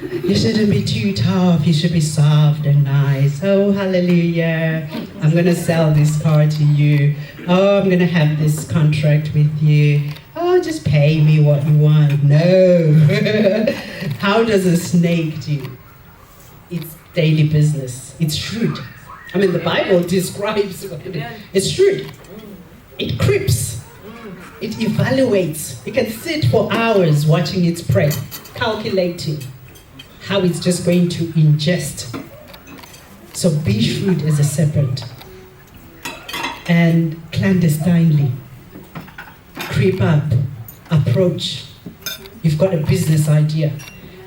You shouldn't be too tough. You should be soft and nice. Oh, hallelujah. I'm going to sell this car to you. Oh, I'm going to have this contract with you. Oh, just pay me what you want. No. How does a snake do? It's daily business. It's shrewd. I mean, the Bible describes what it is. It's shrewd. It creeps. It evaluates. You can sit for hours watching its prey, calculating how it's just going to ingest. So be shrewd as a serpent and clandestinely creep up, approach. You've got a business idea.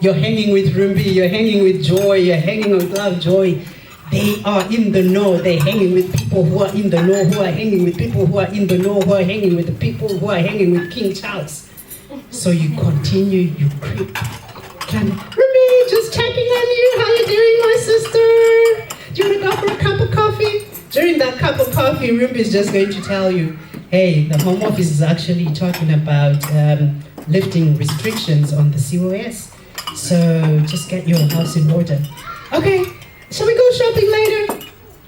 You're hanging with Rumbi, you're hanging with Joy, you're hanging with Love Joy. They are in the know. They're hanging with people who are in the know, who are hanging with people who are in the know, who are hanging with the people who are hanging with King Charles. So you continue, you creep. Ruby, just checking on you. How you doing, my sister? Do you want to go for a cup of coffee? During that cup of coffee, Ruby is just going to tell you, hey, the Home Office is actually talking about lifting restrictions on the COS. So just get your house in order. Okay, shall we go shopping later?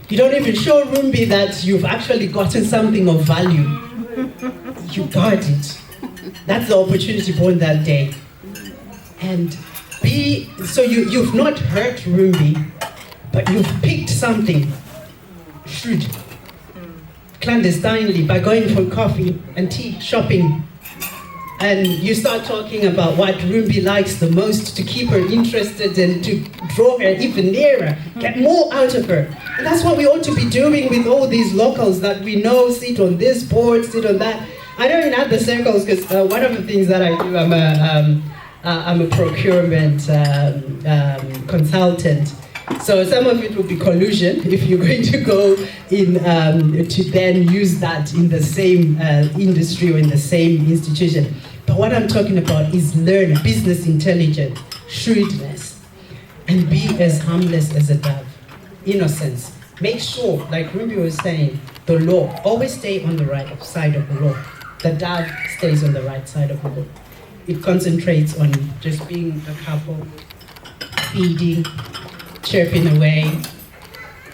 You don't even show Rumbi that you've actually gotten something of value. You got it. That's the opportunity born that day. And so you've not hurt Rumbi, but you've picked something shrewd, clandestinely, by going for coffee and tea, shopping. And you start talking about what Rumbi likes the most to keep her interested and to draw her even nearer, get more out of her. And that's what we ought to be doing with all these locals that we know sit on this board, sit on that. I know in other circles, because one of the things that I do, I'm a procurement consultant. So some of it will be collusion if you're going to go in to then use that in the same industry or in the same institution. But what I'm talking about is learn business intelligence, shrewdness, and be as harmless as a dove. Innocence. Make sure, like Ruby was saying, the law. Always stay on the right side of the law. The dove stays on the right side of the law. It concentrates on just being a couple, feeding, chirping away,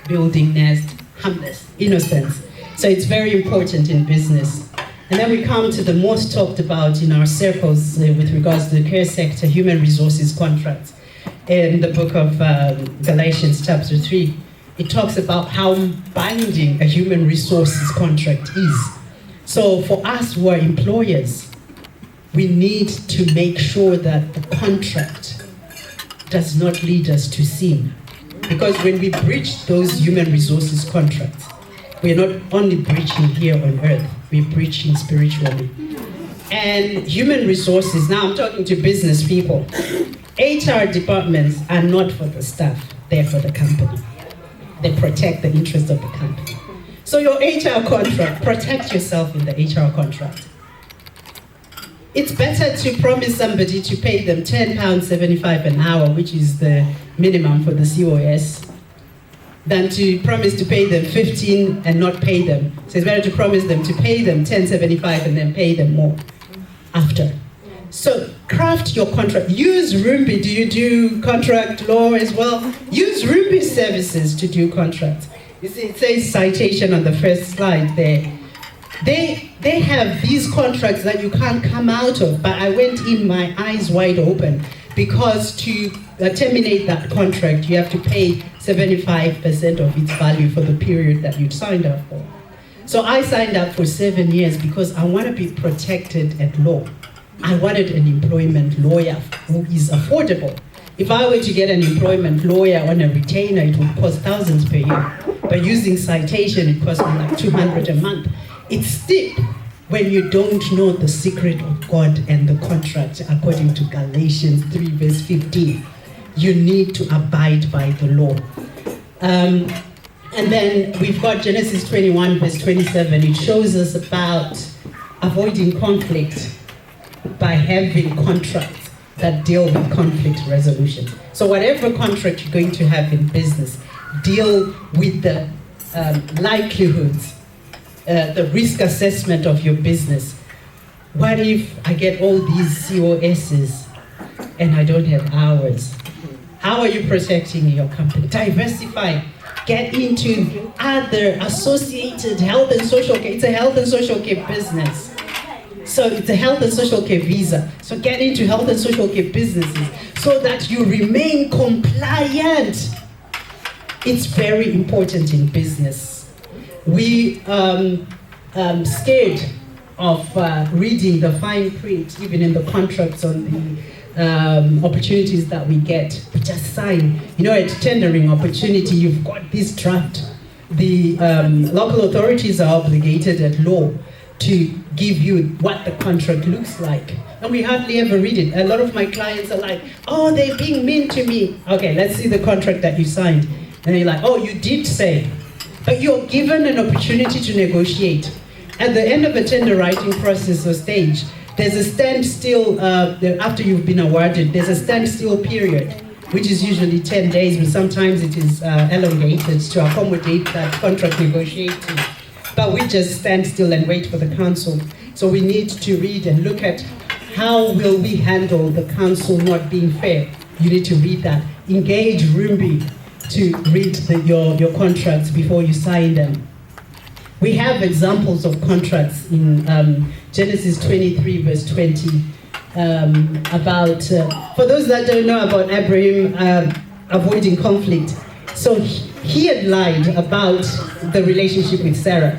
building nest, harmless, innocence. So it's very important in business. And then we come to the most talked about in our circles with regards to the care sector, human resources contracts. In the book of Galatians chapter 3, it talks about how binding a human resources contract is. So for us who are employers, we need to make sure that the contract does not lead us to sin. Because when we breach those human resources contracts, we're not only breaching here on earth, we're breaching spiritually. And human resources, now I'm talking to business people, HR departments are not for the staff, they're for the company. They protect the interests of the company. So your HR contract, protect yourself in the HR contract. It's better to promise somebody to pay them £10.75 an hour, which is the minimum for the COS, than to promise to pay them 15 and not pay them. So it's better to promise them to pay them £10.75 and then pay them more after. So craft your contract. Use Rumbi. Do you do contract law as well? Use Rumbi services to do contracts. You see, it says citation on the first slide there. They have these contracts that you can't come out of, but I went in my eyes wide open, because to terminate that contract, you have to pay 75% of its value for the period that you signed up for. So I signed up for 7 years because I want to be protected at law. I wanted an employment lawyer who is affordable. If I were to get an employment lawyer on a retainer, it would cost thousands per year. But using citation, it costs me like $200 a month. It's steep when you don't know the secret of God and the contract according to Galatians 3 verse 15. You need to abide by the law. And then we've got Genesis 21 verse 27. It shows us about avoiding conflict by having contracts that deal with conflict resolution. So whatever contract you're going to have in business, deal with the likelihoods, the risk assessment of your business. What if I get all these COSs and I don't have hours. How are you protecting your company? Diversify. Get into other associated health and social care. It's a health and social care business. So it's a health and social care visa. So get into health and social care businesses so that you remain compliant. It's very important in business. We scared of reading the fine print, even in the contracts on the opportunities that we get. We just sign. You know, at tendering opportunity, you've got this draft. The local authorities are obligated at law to give you what the contract looks like. And we hardly ever read it. A lot of my clients are like, oh, they're being mean to me. Okay, let's see the contract that you signed. And they're like, oh, you did say. But you're given an opportunity to negotiate. At the end of a tender writing process or stage, there's a standstill, after you've been awarded, there's a standstill period, which is usually 10 days, but sometimes it is elongated to accommodate that contract negotiating. But we just stand still and wait for the council. So we need to read and look at how will we handle the council not being fair. You need to read that. Engage RUMBI to read your contracts before you sign them. We have examples of contracts in Genesis 23 verse 20 about, for those that don't know about Abraham avoiding conflict. So he had lied about the relationship with Sarah.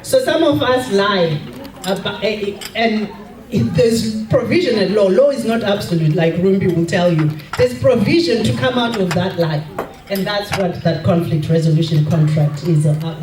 So some of us lie about, and there's provision at law. Law is not absolute, like RUMBI will tell you. There's provision to come out of that lie. And that's what that conflict resolution contract is about.